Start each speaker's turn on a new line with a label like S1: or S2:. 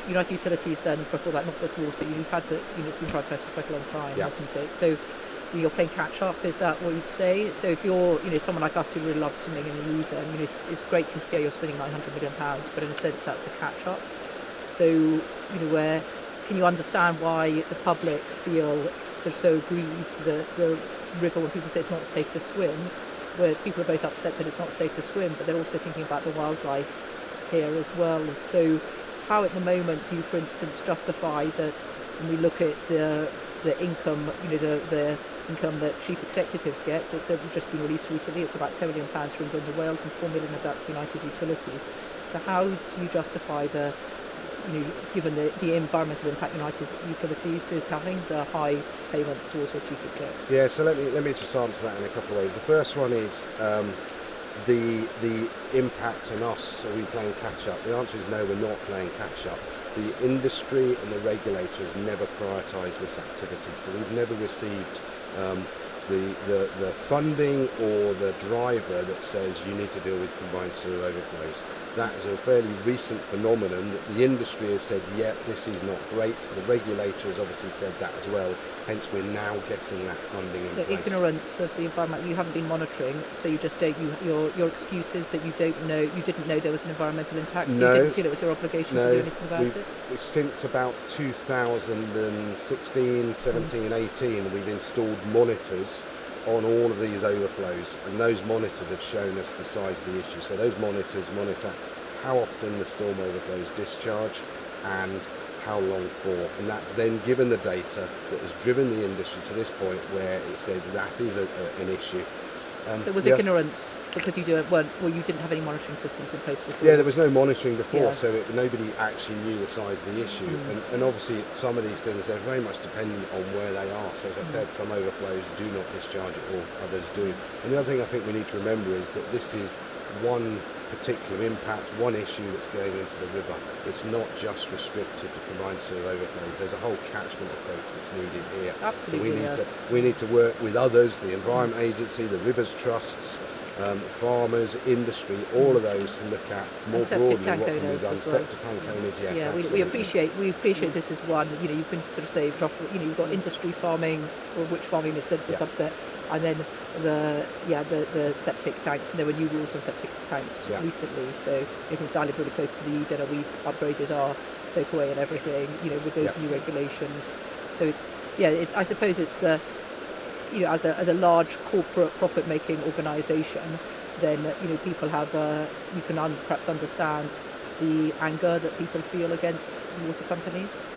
S1: United Utilities and before that North West Water, you've had to, it's been privatised for quite a long time, hasn't it? So you're playing catch up, is that what you'd say? So if you're, someone like us who really loves swimming in the Eden, it's great to hear you're spending £900 million, but in a sense that's a catch up. So, where can you understand why the public feel so aggrieved the river when people say it's not safe to swim, where people are both upset that it's not safe to swim, but they're also thinking about the wildlife here as well. So how at the moment do you, for instance, justify that when we look at the income, the income that chief executives get, so it's just been released recently, it's about £10 million for England and Wales, and £4 million of that's United Utilities. So how do you justify given the environmental impact United Utilities is having, the high payments towards their chief execs?
S2: Yeah, so let me just answer that in a couple of ways. The first one is the impact on us. Are we playing catch up? The answer is no, we're not playing catch up. The industry and the regulators never prioritised this activity, so we've never received the funding or the driver that says you need to deal with combined sewer overflows. That is a fairly recent phenomenon that the industry has said, yeah, this is not great. The regulator has obviously said that as well, hence we're now getting that funding in place.
S1: So ignorance of the environment, you haven't been monitoring, so you just don't, your excuse is that you didn't know there was an environmental impact, so you didn't feel it was your obligation to do anything about it?
S2: Since about 2016, 17, 18, we've installed monitors on all of these overflows, and those monitors have shown us the size of the issue. So those monitors monitor how often the storm overflows discharge and how long for, and that's then given the data that has driven the industry to this point where it says that is an issue.
S1: So was ignorance because you didn't have any monitoring systems in place before?
S2: Yeah, there was no monitoring before, so nobody actually knew the size of the issue. And obviously some of these things, they're very much dependent on where they are. So as I said, some overflows do not discharge at all, others do. And the other thing I think we need to remember is that this is one particular impact, one issue that's going into the river. It's not just restricted to combined sewer overflows. There's a whole catchment approach that's needed here.
S1: Absolutely.
S2: So we need to work with others, the Environment Agency, the Rivers Trusts, farmers, industry, all of those to look at more broadly what can be done. Septic tank owners, yes.
S1: Yeah, we appreciate this is one. You can sort of say, you've got industry farming, or which farming in a sense, the subset, and then the septic tanks, and there were new rules on septic tanks recently. So because I live really close to the Eden, and we've upgraded our soak away and everything, with those new regulations. So I suppose it's the. As a large corporate profit-making organisation, then people have you can perhaps understand the anger that people feel against water companies.